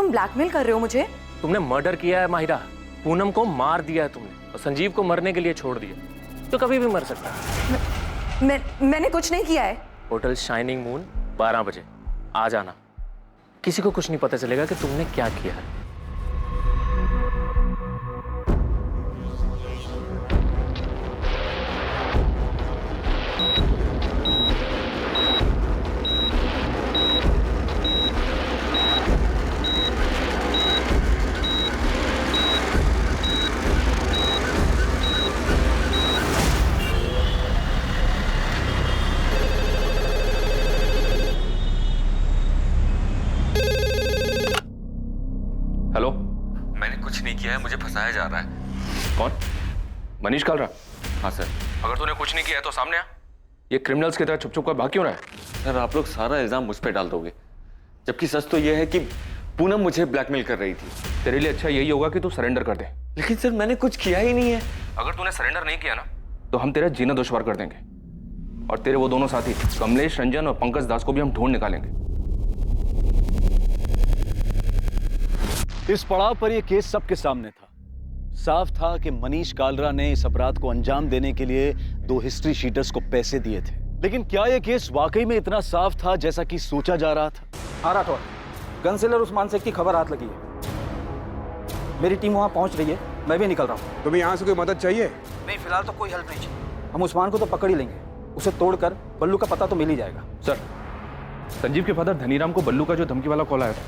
तुम ब्लैकमेल कर रहे हो मुझे? तुमने मर्डर किया है माहिरा, पूनम को मार दिया है तुमने और संजीव को मरने के लिए छोड़ दिया। तो कभी भी मर सकता है। मैंने कुछ नहीं किया है। होटल शाइनिंग मून 12 बजे आ जाना। किसी को कुछ नहीं पता चलेगा कि तुमने क्या किया है। हेलो, मैंने कुछ नहीं किया है, मुझे फंसाया जा रहा है। कौन? मनीष कालरा? हाँ सर। अगर तूने कुछ नहीं किया है तो सामने आ। ये क्रिमिनल्स की तरह छुप छुप कर भाग क्यों रहा है? सर आप लोग सारा इल्जाम मुझ पे डाल दोगे, जबकि सच तो यह है कि पूनम मुझे ब्लैकमेल कर रही थी। तेरे लिए अच्छा यही होगा कि तू सरेंडर कर दे। लेकिन सर मैंने कुछ किया ही नहीं है। अगर तूने सरेंडर नहीं किया ना तो हम तेरा जीना दुश्वार कर देंगे और तेरे वो दोनों साथी कमलेश, रंजन और पंकज दास को भी हम ढूंढ निकालेंगे। इस पड़ाव पर यह केस सबके सामने था। साफ था कि मनीष कालरा ने इस अपराध को अंजाम देने के लिए 2 हिस्ट्री शीटर्स को पैसे दिए थे। लेकिन क्या यह केस वाकई में इतना साफ था जैसा कि सोचा जा रहा था? हाँ राठौर, गन सेलर उस्मान शेख की खबर हाथ लगी है। मेरी टीम वहाँ पहुँच रही है, मैं भी निकल रहा हूँ। तुम्हें यहाँ से कोई मदद चाहिए? नहीं, फिलहाल तो कोई हेल्प नहीं चाहिए। हम उस्मान को तो पकड़ ही लेंगे, उसे तोड़कर बल्लू का पता तो मिल ही जाएगा। सर, संजीव के फादर धनीराम को बल्लू का जो धमकी वाला कॉल आया था,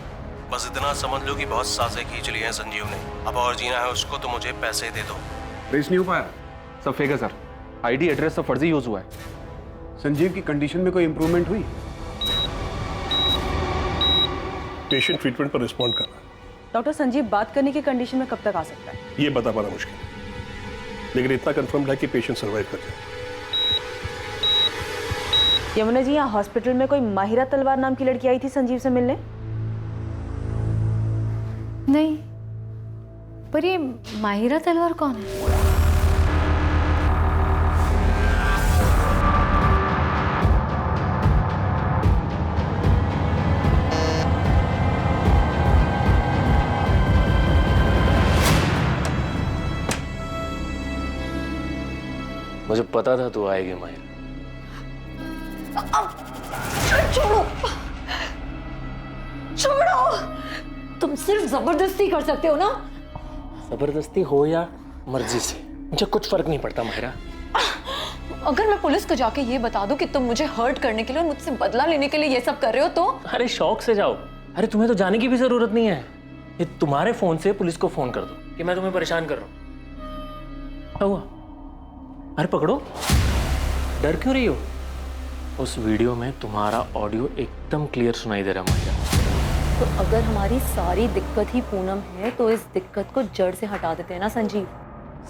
बस इतना समझ लो कि बहुत साज़ें खींच ली हैं संजीव ने। अब और जीना है उसको तो मुझे पैसे दे दो। ट्रेस नहीं हो पाया? सब फेक है सर। आईडी एड्रेस सब फर्जी यूज हुआ है। संजीव की कंडीशन में कोई इंप्रूवमेंट हुई? पेशेंट ट्रीटमेंट पर रिस्पॉन्ड कर रहा है। डॉक्टर, संजीव बात करने की कंडीशन में कब तक आ सकता है? ये बता पाना मुश्किल है, लेकिन इतना कंफर्म है कि पेशेंट सर्वाइव कर जाए। यमुना जी, यहाँ हॉस्पिटल में कोई माहिरा तलवार नाम की लड़की आई थी संजीव से मिलने? नहीं, पर ये माहिरा तलवार कौन है? मुझे पता था तू आएगी माहिरा। छोड़ो, छोड़ो। तुम सिर्फ जबरदस्ती कर सकते हो ना? जबरदस्ती हो या मर्जी से, मुझे कुछ फर्क नहीं पड़ता माहिरा। अगर मैं पुलिस को जाके ये बता दूं कि तुम मुझे हर्ट करने के लिए और मुझसे बदला लेने के लिए ये सब कर रहे हो तो? अरे शौक से जाओ। अरे तुम्हें तो जाने की भी जरूरत नहीं है। ये तुम्हारे फोन से पुलिस को फोन कर दो कि मैं तुम्हें परेशान कर रहा हूं। क्या हुआ? अरे पकड़ो, डर क्यों रही हो? उस वीडियो में तुम्हारा ऑडियो एकदम क्लियर सुनाई दे रहा है माहिरा। तो अगर हमारी सारी दिक्कत ही पूनम है तो इस दिक्कत को जड़ से हटा देते हैं ना Sanjeev?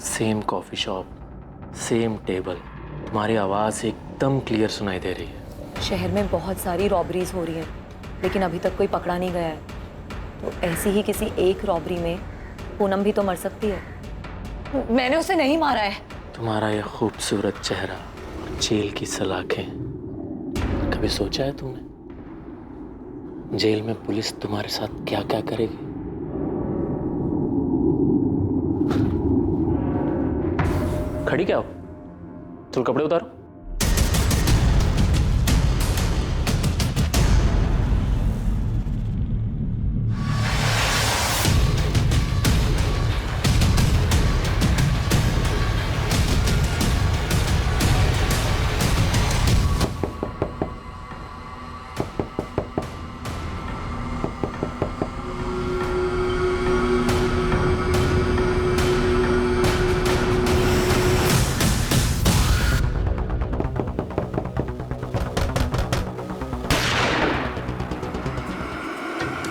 Same coffee shop, same table, तुम्हारी आवाज एकदम क्लियर सुनाई दे रही है। शहर में बहुत सारी रॉबरीज हो रही हैं, लेकिन अभी तक कोई पकड़ा नहीं गया है। तो ऐसी ही किसी एक रॉबरी में पूनम भी तो मर सकती है। मैंने उसे नहीं मारा है। तुम्हारा ये खूबसूरत चेहरा और जेल की सलाखें, कभी सोचा है तुमने जेल में पुलिस तुम्हारे साथ क्या क्या करेगी? खड़ी क्या हो? चलो कपड़े उतारो।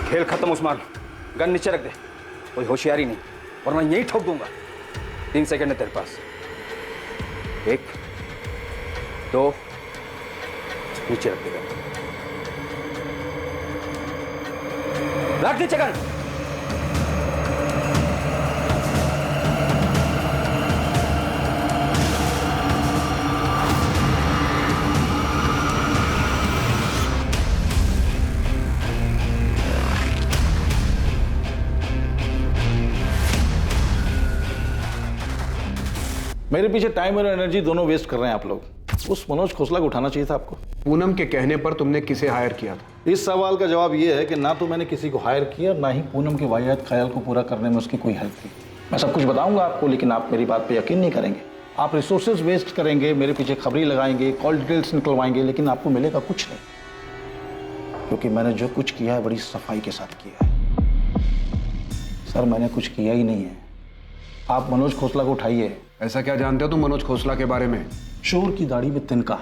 खेल खत्म उस्मान, गन नीचे रख दे। कोई होशियारी नहीं, वरना यही ठोक दूंगा। 3 सेकंड है तेरे पास। 1, 2, नीचे रख दे। रख नीचे गन। मेरे पीछे टाइम और एनर्जी दोनों वेस्ट कर रहे हैं आप लोग। उस मनोज खोसला को उठाना चाहिए था आपको। पूनम के कहने पर तुमने किसे हायर किया था? इस सवाल का जवाब ये है कि ना तो मैंने किसी को हायर किया, ना ही पूनम के वाहियात ख्याल को पूरा करने में उसकी कोई हेल्प की। मैं सब कुछ बताऊंगा आपको, लेकिन आप मेरी बात पे यकीन नहीं करेंगे। आप रिसोर्सेज वेस्ट करेंगे, मेरे पीछे खबरी लगाएंगे, कॉल डिटेल्स निकलवाएंगे, लेकिन आपको मिलेगा कुछ नहीं, क्योंकि मैंने जो कुछ किया है बड़ी सफाई के साथ किया है। सर मैंने कुछ किया ही नहीं है। आप मनोज खोसला को उठाइए। ऐसा क्या जानते हो तुम मनोज खोसला के बारे में? शोर की दाढ़ी में तिनका,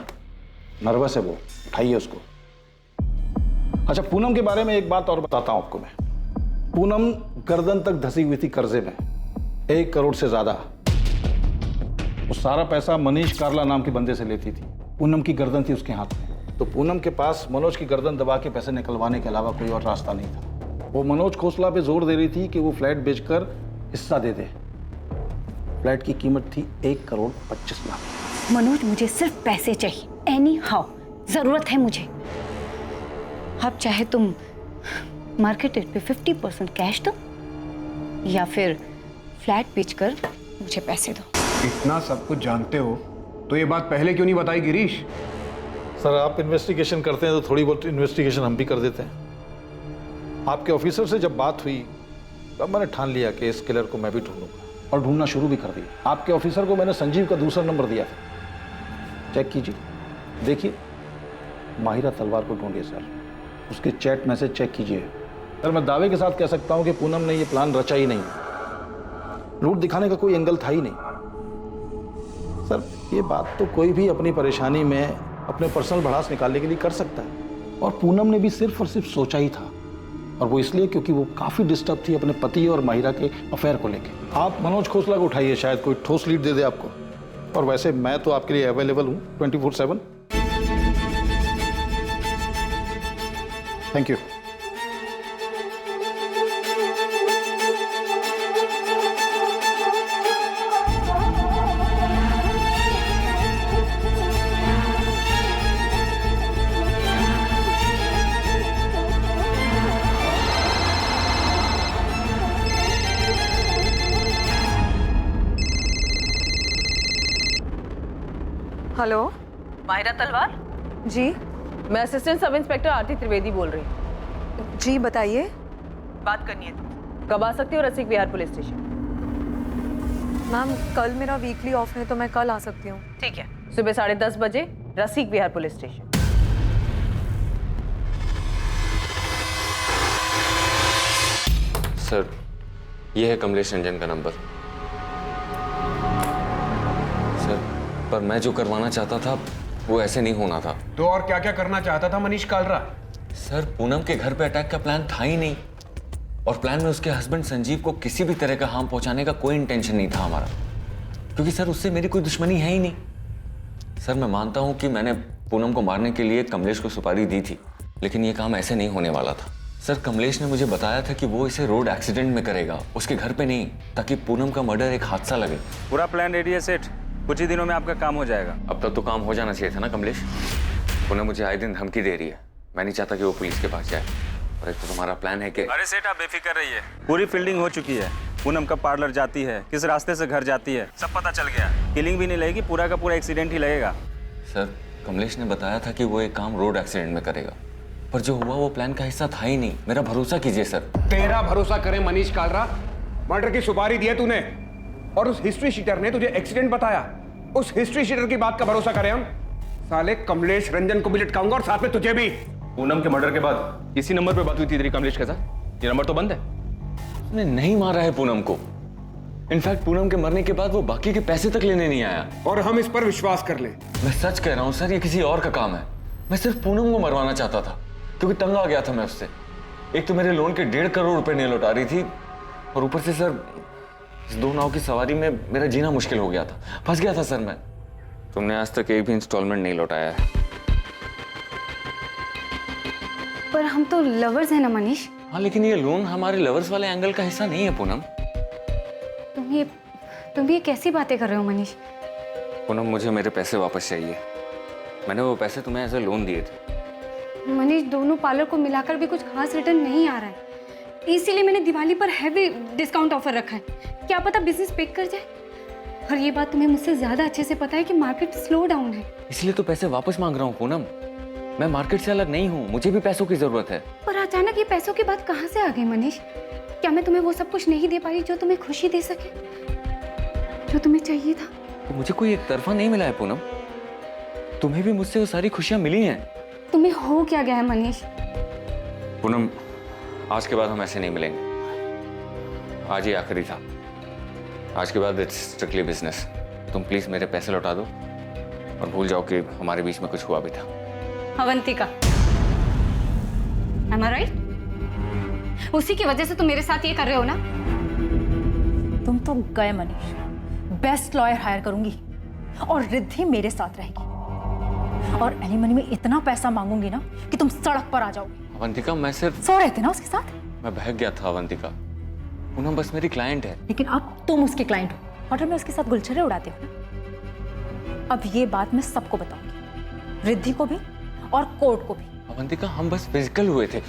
नर्वस है वो, उठाइए उसको। अच्छा, पूनम के बारे में एक बात और बताता हूं आपको मैं। पूनम गर्दन तक धसी हुई थी कर्जे में, 1 करोड़ से ज्यादा। वो सारा पैसा मनीष कार्ला नाम के बंदे से लेती थी। पूनम की गर्दन थी उसके हाथ में, तो पूनम के पास मनोज की गर्दन दबा के पैसे निकलवाने के अलावा कोई और रास्ता नहीं था। वो मनोज खोसला पे जोर दे रही थी कि वो फ्लैट बेचकर हिस्सा दे दे। फ्लैट की कीमत थी 1 करोड़ 25 लाख। मनोज, मुझे सिर्फ पैसे चाहिए, एनी हाउ, जरूरत है मुझे। अब चाहे तुम मार्केट रेट पे 50% कैश दो या फिर फ्लैट बेचकर मुझे पैसे दो। इतना सब कुछ जानते हो तो ये बात पहले क्यों नहीं बताई गिरीश? सर आप इन्वेस्टिगेशन करते हैं तो थोड़ी बहुत इन्वेस्टिगेशन हम भी कर देते हैं। आपके ऑफिसर से जब बात हुई तब मैंने ठान लिया कि इस किलर को मैं भी ढूंढूंगा, और ढूंढना शुरू भी कर दिया। आपके ऑफिसर को मैंने संजीव का दूसरा नंबर दिया था, चेक कीजिए, देखिए। माहिरा तलवार को ढूंढिए सर, उसके चैट मैसेज चेक कीजिए। सर मैं दावे के साथ कह सकता हूं कि पूनम ने ये प्लान रचा ही नहीं। लूट दिखाने का कोई एंगल था ही नहीं। सर ये बात तो कोई भी अपनी परेशानी में अपने पर्सनल भड़ास निकालने के लिए कर सकता है, और पूनम ने भी सिर्फ और सिर्फ सोचा ही था, और वो इसलिए क्योंकि वो काफी डिस्टर्ब थी अपने पति और माहिरा के अफेयर को लेकर। आप मनोज खोसला को उठाइए, शायद कोई ठोस लीड दे दे आपको। और वैसे मैं तो आपके लिए अवेलेबल हूं 24/7। Thank you. हेलो, माहिरा तलवार जी, मैं असिस्टेंट सब इंस्पेक्टर आरती त्रिवेदी बोल रही हूँ। जी बताइए। बात करनी है तुमसे। कब आ सकती हो रसिक विहार पुलिस स्टेशन? मैम कल मेरा वीकली ऑफ है तो मैं कल आ सकती हूँ। ठीक है, सुबह 10:30 बजे रसिक विहार पुलिस स्टेशन। सर ये है कमलेश रंजन का नंबर। सर पर मैं जो करवाना चाहता था वो ऐसे नहीं होना था। तो और क्या क्या करना चाहता था मनीष कालरा? सर पूनम के घर पे अटैक का प्लान था ही नहीं, और प्लान में उसके हस्बैंड संजीव को किसी भी तरह का हार्म पहुंचाने का कोई इंटेंशन नहीं था हमारा, क्योंकि सर उससे मेरी कोई दुश्मनी है ही नहीं। सर मैं मानता हूं कि मैंने पूनम को मारने के लिए कमलेश को सुपारी दी थी, लेकिन ये काम ऐसे नहीं होने वाला था। सर कमलेश ने मुझे बताया था कि वो इसे रोड एक्सीडेंट में करेगा, उसके घर पे नहीं, ताकि पूनम का मर्डर एक हादसा लगे। पूरा प्लान रेडी है सेठ, कुछ ही दिनों में आपका काम हो जाएगा। अब तक तो काम हो जाना चाहिए था ना कमलेश। पूनम मुझे आए दिन धमकी दे रही है, मैं नहीं चाहता कि वो पुलिस के पास जाए। और एक तो तुम्हारा प्लान है कि... अरे सेठ आप बेफिक्र रहिए, पूरी फील्डिंग हो चुकी है। पूनम कब पार्लर जाती है, किस रास्ते से घर जाती है, सब पता चल गया। किलिंग भी नहीं लगेगी, पूरा का पूरा एक्सीडेंट ही लगेगा। सर कमलेश ने बताया था कि वो एक काम रोड एक्सीडेंट में करेगा, पर जो हुआ वो प्लान का हिस्सा था ही नहीं। मेरा भरोसा कीजिए सर। तेरा भरोसा करे मनीष कालरा? मर्डर की सुपारी दी है तूने, और उस हिस्ट्री शीटर ने तुझे एक्सीडेंट बताया। उस हिस्ट्री शीटर की बात का भरोसा करें हम? साले कमलेश रंजन को भी लटकाऊंगा और साथ में तुझे भी। पूनम के मर्डर के बाद इसी नंबर पे बात हुई थी तेरी कमलेश के साथ? ये नंबर तो बंद है। उसने नहीं मारा है पूनम को। इनफैक्ट पूनम के मरने के बाद वो बाकी के पैसे तक लेने नहीं आया। और हम इस पर विश्वास कर ले? मैं सच कह रहा हूँ सर, ये किसी और का काम है। मैं सिर्फ पूनम को मरवाना चाहता था, क्योंकि तंग आ गया था मैं उससे। एक तो मेरे लोन के 1.5 करोड़ रुपए नहीं लौटा रही थी, और ऊपर से सर इस 2 नाव की सवारी में मेरा जीना मुश्किल हो गया था, फंस गया था सर मैं। तुमने आज तक एक भी इंस्टॉलमेंट नहीं लौटाया है। पर हम तो लवर्स हैं ना मनीष। हाँ लेकिन ये लोन हमारे लवर्स वाले एंगल का हिस्सा नहीं है पूनम। तुम ये कैसी बातें कर रहे हो मनीष? पूनम मुझे मेरे पैसे वापस चाहिए। मैंने वो पैसे तुम्हें एज ए लोन दिए थे। मनीष दोनों पार्लर को मिलाकर भी कुछ खास रिटर्न नहीं आ रहा है, इसीलिए मैंने दिवाली पर हैवी डिस्काउंट ऑफर रखा है। क्या पता बिजनेस पिक कर जाए। और ये बात तुम्हें मुझसे ज्यादा अच्छे से पता है कि मार्केट स्लो डाउन है। इसलिए तो पैसे वापस मांग रहा हूँ पूनम। मैं मार्केट से अलग नहीं हूँ, मुझे भी पैसों की जरूरत है। पर अचानक ये पैसों की बात कहाँ से आ गई मनीष? क्या मैं तुम्हें वो सब कुछ नहीं दे पाई जो तुम्हें खुशी दे सके, जो तुम्हें चाहिए था? तो मुझे कोई एक तरफा नहीं मिला है पूनम, तुम्हें भी मुझसे वो सारी खुशियां मिली हैं। तुम्हें हो क्या गया है मनीष? पूनम, आज के बाद हम ऐसे नहीं मिलेंगे। आज ही आखिरी था, आज के बाद इट्स स्ट्रिक्टली बिजनेस। तुम प्लीज मेरे पैसे लौटा दो और भूल जाओ कि हमारे बीच में कुछ हुआ भी था। Avantika, am I right? उसी की वजह से तुम मेरे साथ ये कर रहे हो ना? तुम तो गए मनीष, बेस्ट लॉयर हायर करूंगी और रिद्धि मेरे साथ रहेगी और एलिमनी में इतना पैसा मांगूंगी ना कि तुम सड़क पर आ जाओगे। अवंतिका, मैं सिर्फ सो रहे थे ना उसके साथ? मैं बहक गया था अवंतिका। पूनम बस मेरी क्लाइंट है। लेकिन अब तुम उसके क्लाइंट हो, होटल में उसके साथ गुलछरे उड़ाते हो ना। अब ये बात मैं सबको बताऊंगी, रिद्धि को भी और कोर्ट को भी। अवंतिका, हम बस फिजिकल हुए थे।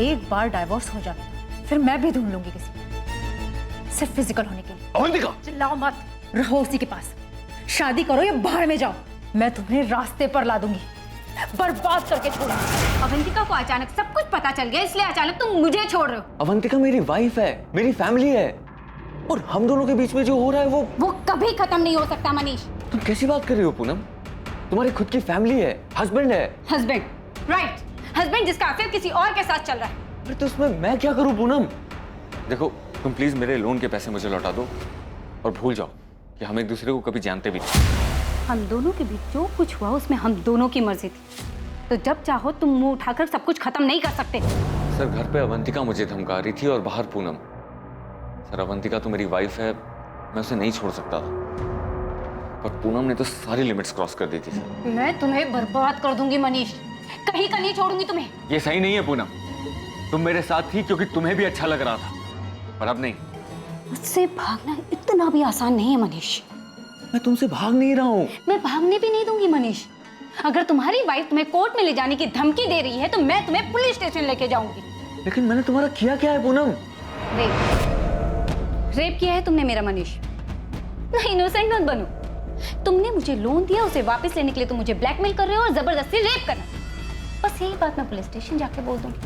एक बार डाइवोर्स हो जाए फिर मैं भी ढूंढ लूंगी किसी, सिर्फ फिजिकल होने के लिए। अवंतिका, चिल्लाओ मत, रहो उसी के पास। शादी करो या बाहर में जाओ, मैं तुम्हें रास्ते पर ला दूंगी, बर्बाद करके छोड़ूंगी। अवंतिका को अचानक सब कुछ पता चल गया, इसलिए अचानक तुम मुझे छोड़ रहे हो। अवंतिका मेरी वाइफ है, मेरी फैमिली है, और हम दोनों के बीच में जो हो रहा है वो कभी खत्म नहीं हो सकता मनीष। तुम कैसी बात कर रही हो पूनम? तुम्हारी खुद की फैमिली है, हस्बैंड है। हस्बैंड, राइट, हस्बैंड जिसका अफेयर किसी और के साथ चल रहा है। अरे तो उसमें मैं क्या करूं पूनम? देखो, तुम प्लीज मेरे लोन के पैसे मुझे लौटा दो और भूल जाओ कि हम एक दूसरे को कभी जानते भी थे। हम दोनों के बीच जो कुछ हुआ उसमें हम दोनों की मर्जी थी, तो जब चाहो तुम मुंह उठाकर सब कुछ खत्म नहीं कर सकते। सर, घर पे अवंतिका मुझे धमका रही थी और बाहर पूनम। सर, अवंतिका तो मेरी वाइफ है, मैं उसे नहीं छोड़ सकता था, पर पूनम ने तो सारी लिमिट्स क्रॉस कर दी थी। सर, मैं तुम्हें बर्बाद कर दूंगी मनीष, कहीं का नहीं छोड़ूंगी तुम्हें। ये सही नहीं है पूनम। तुम मेरे साथ थी क्योंकि तुम्हें भी अच्छा लग रहा था, पर अब नहीं। मुझसे भागना इतना भी आसान नहीं है मनीष। मैं तुमसे भाग नहीं रहा हूँ। मैं भागने भी नहीं दूंगी मनीष। अगर तुम्हारी वाइफ तुम्हें कोर्ट में ले जाने की धमकी दे रही है तो मैं तुम्हें पुलिस स्टेशन लेके जाऊंगी। लेकिन मैंने तुम्हारा किया क्या है पूनम? रेप किया है तुमने मेरा मनीष। नहीं, इनोसेंट मत बनो। तुमने मुझे लोन दिया, उसे वापस लेने के लिए तुम मुझे ब्लैकमेल कर रहे हो और जबरदस्ती रेप करना। बस यही बात मैं पुलिस स्टेशन जाके बोल दूंगी।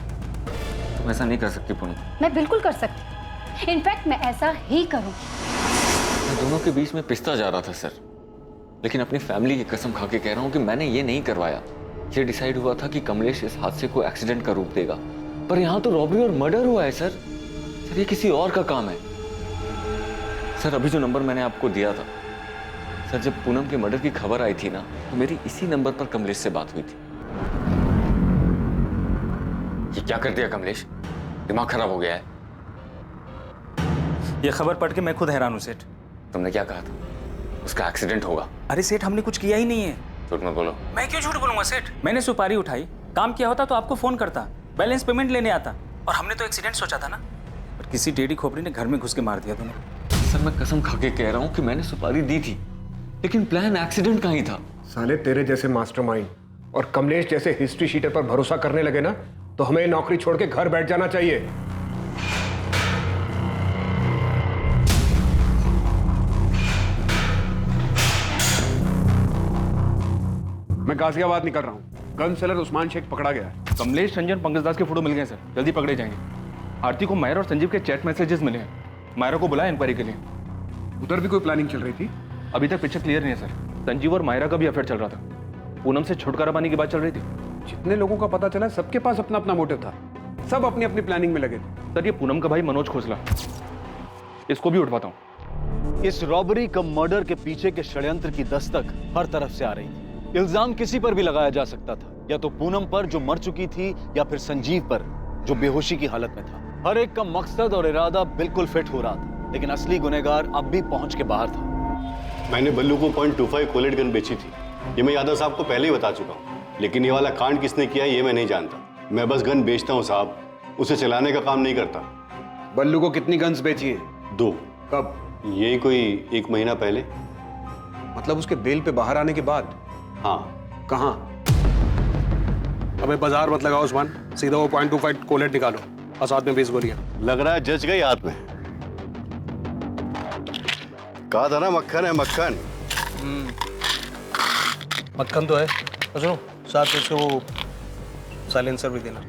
तुम ऐसा नहीं कर सकती पूनम। मैं बिल्कुल कर सकती, इनफैक्ट मैं ऐसा ही करूंगी। मैं दोनों के बीच में पिसता जा रहा था सर, लेकिन अपनी फैमिली की कसम खा के कह रहा हूँ कि मैंने ये नहीं करवाया। ये डिसाइड हुआ था कि कमलेश इस हादसे को एक्सीडेंट का रूप देगा, पर यहाँ तो रॉबरी और मर्डर हुआ है सर। सर, ये किसी और का काम है। सर, अभी जो नंबर मैंने आपको दिया था सर, जब पूनम के मर्डर की खबर आई थी ना, तो मेरी इसी नंबर पर कमलेश से बात हुई थी। ये क्या कर दिया कमलेश? दिमाग खराब हो गया है। ये खबर पढ़ के मैं खुद हैरान हूँ सेठ। तुमने क्या कहा था? उसका एक्सीडेंट होगा। अरे सेठ, हमने कुछ किया ही नहीं है। झूठ मत बोलो। मैं क्यों झूठ बोलूंगा सेठ? मैंने सुपारी उठाई, काम किया होता तो आपको फोन करता, बैलेंस पेमेंट लेने आता, और हमने तो एक्सीडेंट सोचा था ना, पर किसी टेढ़ी खोपड़ी ने घर में घुस के मार दिया तुम्हें। सर, मैं कसम खा के कह रहा हूँ कि मैंने सुपारी दी थी, लेकिन प्लान एक्सीडेंट का ही था। साले, तेरे जैसे मास्टरमाइंड और कमलेश जैसे हिस्ट्री शीटर पर भरोसा करने लगे ना, तो हमें नौकरी छोड़ के घर बैठ जाना चाहिए। मैं गाजियाबाद निकल रहा हूँ। गन सेलर उस्मान शेख पकड़ा गया है। कमलेश, रंजन, पंकज दास के फोटो मिल गए सर, जल्दी पकड़े जाएंगे। आरती को मायरा और संजीव के चैट मैसेजेस मिले हैं। मायरा को बुलाया इंक्वायरी के लिए। उधर भी कोई प्लानिंग चल रही थी? अभी तक पिक्चर क्लियर नहीं है सर। संजीव और मायरा का भी अफेयर चल रहा था। पूनम से छुटकारा पाने की बात चल रही थी। जितने लोगों का पता चला, सबके पास अपना अपना मोटिव था, सब अपनी अपनी प्लानिंग में लगे थे। सर, ये पूनम का भाई मनोज खोसला, इसको भी उठवाता हूँ। इस रॉबरी कम मर्डर के पीछे के षड्यंत्र की दस्तक हर तरफ से आ रही थी। इल्जाम किसी पर भी लगाया जा सकता था, या तो पूनम पर जो मर चुकी थी, या फिर संजीव पर जो बेहोशी की हालत में था। हर एक का मकसद और इरादा बिल्कुल फिट हो रहा था, लेकिन असली गुनहगार अब भी पहुंच के बाहर था। मैंने बल्लू को .25 कोलेट गन बेची थी, ये मैं यादव साहब को पहले ही बता चुका हूँ, लेकिन ये वाला कांड किसने किया ये मैं नहीं जानता। मैं बस गन बेचता हूँ साहब, उसे चलाने का काम नहीं करता। बल्लू को कितनी गन्स बेची हैं? 2। कब? यही कोई 1 महीना पहले। मतलब उसके बेल पे बाहर आने के बाद? हाँ। कहाँ? अबे बाजार मत लगाओ उस्मान, सीधा वो .25 कोलेट निकालो और साथ में 20 गोलियां। लग रहा है जज गई हाथ में। कहा था ना मक्खन है मक्खन। मक्खन तो है। और सुनो, साथ में उसको वो साइलेंसर भी देना।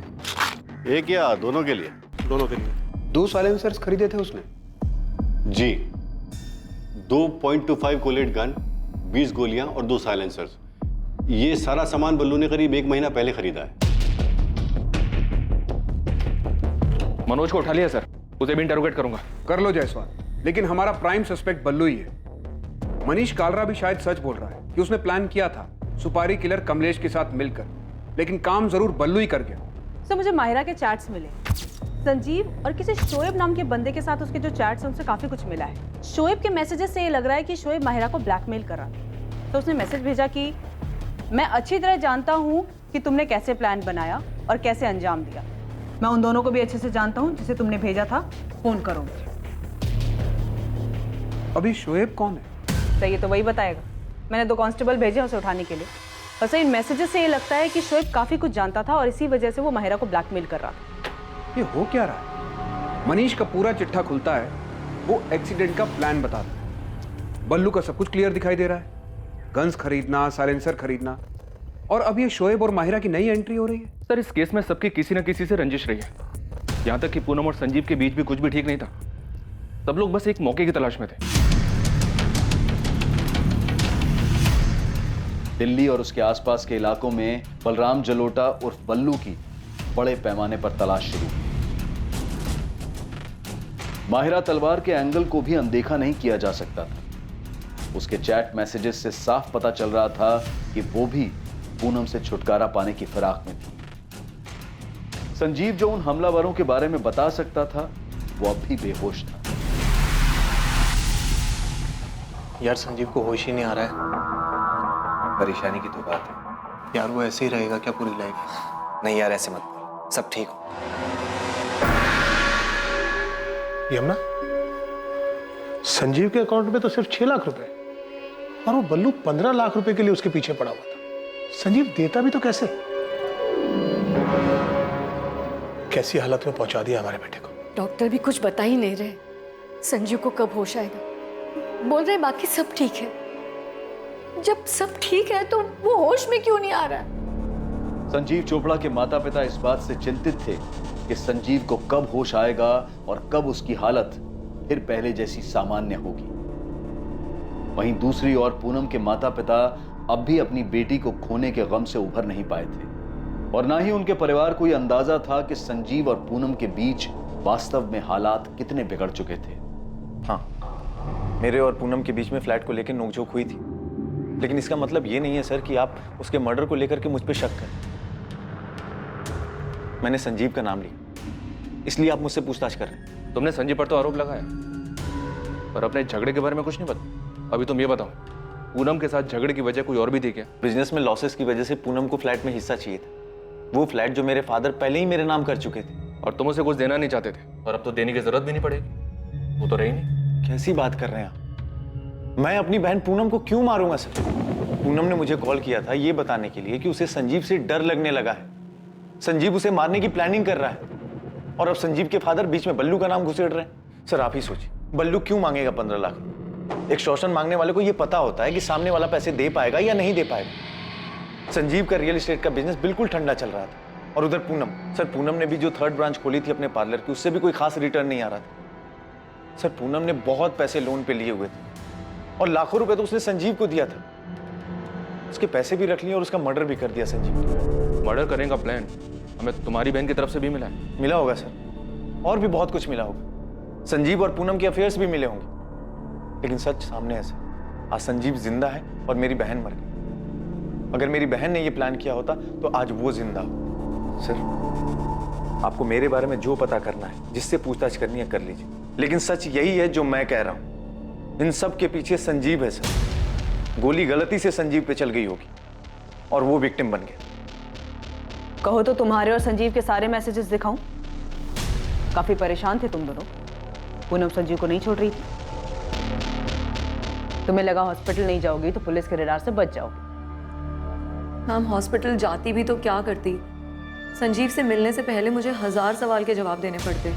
एक या दोनों के लिए? दोनों के लिए। 2 साइलेंसर्स खरीदे थे उसने? जी, 2.25 कोलेट गन, 20 गोलियां और 2 साइलेंसर्स। ये सारा सामान बल्लू ने करीब 1 महीना पहले खरीदा है। मनोज को उठा लिया सर, उसे भी इंटरोगेट करूंगा। कर लो जायसवाल, लेकिन हमारा प्राइम सस्पेक्ट बल्लू ही है। मनीष कालरा भी शायद सच बोल रहा है कि उसने प्लान किया था सुपारी किलर कमलेश के साथ मिलकर, लेकिन काम जरूर बल्लू ही कर गया। सर मुझे माहिरा के चैट्स मिले, संजीव और किसी शोएब नाम के बंदे के साथ उसके जो चैट्स हैं उनसे काफी कुछ मिला है। शोएब के मैसेजेस से ये लग रहा है कि शोएब माहिरा को ब्लैकमेल कर रहा था। तो उसने मैसेज भेजा कि मैं अच्छी तरह जानता हूँ कि तुमने कैसे प्लान बनाया और कैसे अंजाम दिया। मैं उन दोनों को भी अच्छे से जानता हूँ जिसे तुमने भेजा था, फोन करो मुझे। अभी शोएब कौन है? सही, ये तो वही बताएगा। मैंने 2 कांस्टेबल भेजे उसे उठाने के लिए। बस इन मैसेजेस से ये लगता है कि शोएब काफी कुछ जानता था और इसी वजह से वो माहिरा को ब्लैकमेल कर रहा था। ये हो क्या रहा है? मनीष का पूरा चिट्ठा खुलता है, वो एक्सीडेंट का प्लान बताता है। बल्लू का सब कुछ क्लियर दिखाई दे रहा है, गन्स खरीदना, साइलेंसर खरीदना, और अब ये शोएब और माहिरा की नई एंट्री हो रही है। सर इस केस में सबकी किसी न किसी से रंजिश रही है। यहाँ तक कि पूनम और संजीव के बीच भी कुछ भी ठीक नहीं था। सब लोग बस एक मौके की तलाश में थे। दिल्ली और उसके आसपास के इलाकों में बलराम जलोटा उर्फ बल्लू की बड़े पैमाने पर तलाश शुरू हुई। माहिरा तलवार के एंगल को भी अनदेखा नहीं किया जा सकता था। उसके चैट मैसेजेस से साफ पता चल रहा था कि वो भी पूनम से छुटकारा पाने की फिराक में थी। संजीव जो उन हमलावरों के बारे में बता सकता था, वो अब भी बेहोश था। यार संजीव को होश ही नहीं आ रहा है। परेशानी की तो बात है यार, वो ऐसे ही रहेगा क्या पूरी लाइफ? नहीं यार, ऐसे मत बोल, सब ठीक हो। यमुना, संजीव के अकाउंट में तो सिर्फ 6 लाख रुपए और वो बल्लू 15 लाख रुपए के लिए उसके पीछे पड़ा हुआ था। संजीव देता भी तो कैसे? कैसी हालत में पहुंचा दिया हमारे बेटे को। डॉक्टर भी कुछ बता ही नहीं रहे संजीव को कब होश आएगा। बोल रहे बाकी सब ठीक है। जब सब ठीक है तो वो होश में क्यों नहीं आ रहा है? संजीव चोपड़ा के माता पिता इस बात से चिंतित थे कि संजीव को कब होश आएगा और कब उसकी हालत फिर पहले जैसी सामान्य होगी। वहीं दूसरी ओर पूनम के माता पिता अब भी अपनी बेटी को खोने के गम से उभर नहीं पाए थे और ना ही उनके परिवार को यह अंदाजा था कि संजीव और पूनम के बीच वास्तव में हालात कितने बिगड़ चुके थे। हाँ, मेरे और पूनम के बीच में फ्लैट को लेकर नोकझोंक हुई थी, लेकिन इसका मतलब ये नहीं है सर कि आप उसके मर्डर को लेकर के मुझ पे शक करें। मैंने संजीव का नाम लिया, इसलिए आप मुझसे पूछताछ कर रहे हैं। तुमने संजीव पर तो आरोप लगाया, पर अपने झगड़े के बारे में कुछ नहीं पता। अभी तुम ये बताओ, पूनम के साथ झगड़े की वजह कोई और भी थी क्या? बिजनेस में लॉसेस की वजह से पूनम को फ्लैट में हिस्सा चाहिए था। वो फ्लैट जो मेरे फादर पहले ही मेरे नाम कर चुके थे। और तुम उसे कुछ देना नहीं चाहते थे, और अब तो देने की जरूरत भी नहीं पड़ेगी। वो तो रही नहीं। कैसी बात कर रहे हैं आप? मैं अपनी बहन पूनम को क्यों मारूंगा सर? पूनम ने मुझे कॉल किया था ये बताने के लिए कि उसे संजीव से डर लगने लगा है। संजीव उसे मारने की प्लानिंग कर रहा है और अब संजीव के फादर बीच में बल्लू का नाम घुसेड़ रहे हैं। सर आप ही सोचिए, बल्लू क्यों मांगेगा 15 लाख? एक शोषण मांगने वाले को यह पता होता है कि सामने वाला पैसे दे पाएगा या नहीं दे पाएगा। संजीव का रियल एस्टेट का बिजनेस बिल्कुल ठंडा चल रहा था और उधर पूनम, सर पूनम ने भी जो 3rd ब्रांच खोली थी अपने पार्लर की, उससे भी कोई खास रिटर्न नहीं आ रहा था। सर पूनम ने बहुत पैसे लोन पे लिए हुए थे और लाखों रुपए तो उसने संजीव को दिया था। उसके पैसे भी रख लिए और उसका मर्डर भी कर दिया संजीव ने। मर्डर करने का प्लान हमें तुम्हारी बहन की तरफ से भी मिला है। मिला होगा सर, और भी बहुत कुछ मिला होगा। संजीव और पूनम के अफेयर्स भी मिले होंगे, लेकिन सच सामने है सर। आज संजीव जिंदा है और मेरी बहन मर गई। अगर मेरी बहन ने यह प्लान किया होता तो आज वो जिंदा हो। सर आपको मेरे बारे में जो पता करना है, जिससे पूछताछ करनी है कर लीजिए, लेकिन सच यही है जो मैं कह रहा हूं। इन सब के पीछे संजीव है सर। गोली गलती से संजीव पे चल गई होगी और वो विक्टिम बन गया। कहो तो तुम्हारे और संजीव के सारे मैसेजेस दिखाऊं? काफी परेशान थे तुम दोनों। पूनम संजीव को नहीं छोड़ रही थी। तुम्हें लगा हॉस्पिटल नहीं जाओगी तो पुलिस के रडार से बच जाओगी। मैम हॉस्पिटल जाती भी तो क्या करती? संजीव से मिलने से पहले मुझे 1000 सवाल के जवाब देने पड़ते।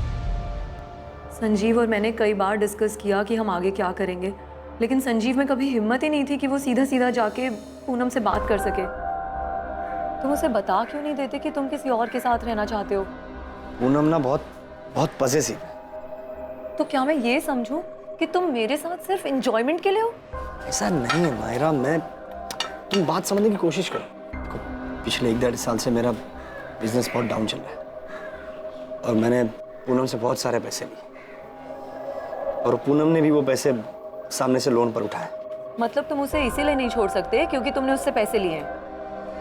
संजीव और मैंने कई बार डिस्कस किया कि हम आगे क्या करेंगे, लेकिन संजीव में कभी हिम्मत ही नहीं थी कि वो सीधा सीधा जाके पूनम से बात कर सके। तुम उसे बता क्यों नहीं देते कि तुम किसी और के साथ रहना चाहते हो? पूनम ना बहुत बहुत पजेसिव है। तो क्या मैं ये समझूं कि तुम मेरे साथ सिर्फ एंजॉयमेंट के लिए हो? ऐसा नहीं है मायरा, तुम बात समझने की कोशिश करो। देखो, पिछले 1-1.5 साल से मेरा बिजनेस बहुत डाउन चल रहा है और मैंने पूनम से बहुत सारे पैसे लिए और पूनम ने भी वो पैसे सामने से लोन पर उठाए। मतलब तुम उसे इसीलिए नहीं छोड़ सकते क्योंकि तुमने उससे पैसे लिए हैं?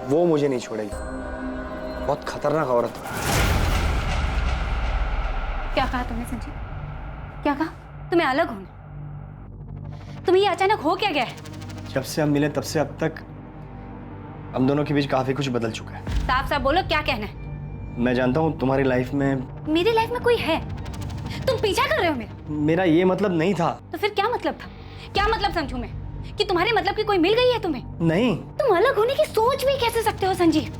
वो मुझे नहीं छोड़ेगी, बहुत खतरनाक औरत है। क्या कहा तुमने संजीव? क्या कहा? तुम्हें अलग होना? तुम्हें ये अचानक हो क्या गया है? जब से हम मिले तब से अब तक हम दोनों के बीच काफी कुछ बदल चुका है। साफ साफ बोलो, क्या कहना है? मैं जानता हूँ तुम्हारी लाइफ में, मेरी लाइफ में कोई है? तुम पीछा कर रहे हो मेरा ये मतलब नहीं था। तो फिर क्या मतलब था? क्या मतलब समझूं मैं कि तुम्हारे मतलब की कोई मिल गई है तुम्हें? नहीं। तुम अलग होने की सोच भी कैसे सकते हो संजीव?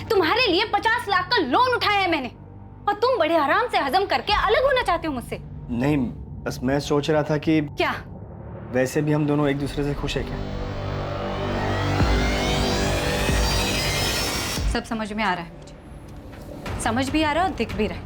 तुम्हारे लिए 50 लाख का लोन उठाया है मैंने और तुम बड़े आराम से हजम करके अलग होना चाहते हो मुझसे। नहीं, बस मैं सोच रहा था कि क्या वैसे भी हम दोनों एक दूसरे से खुश है क्या? सब समझ में आ रहा है मुझे, समझ भी आ रहा है और दिख भी रहा है।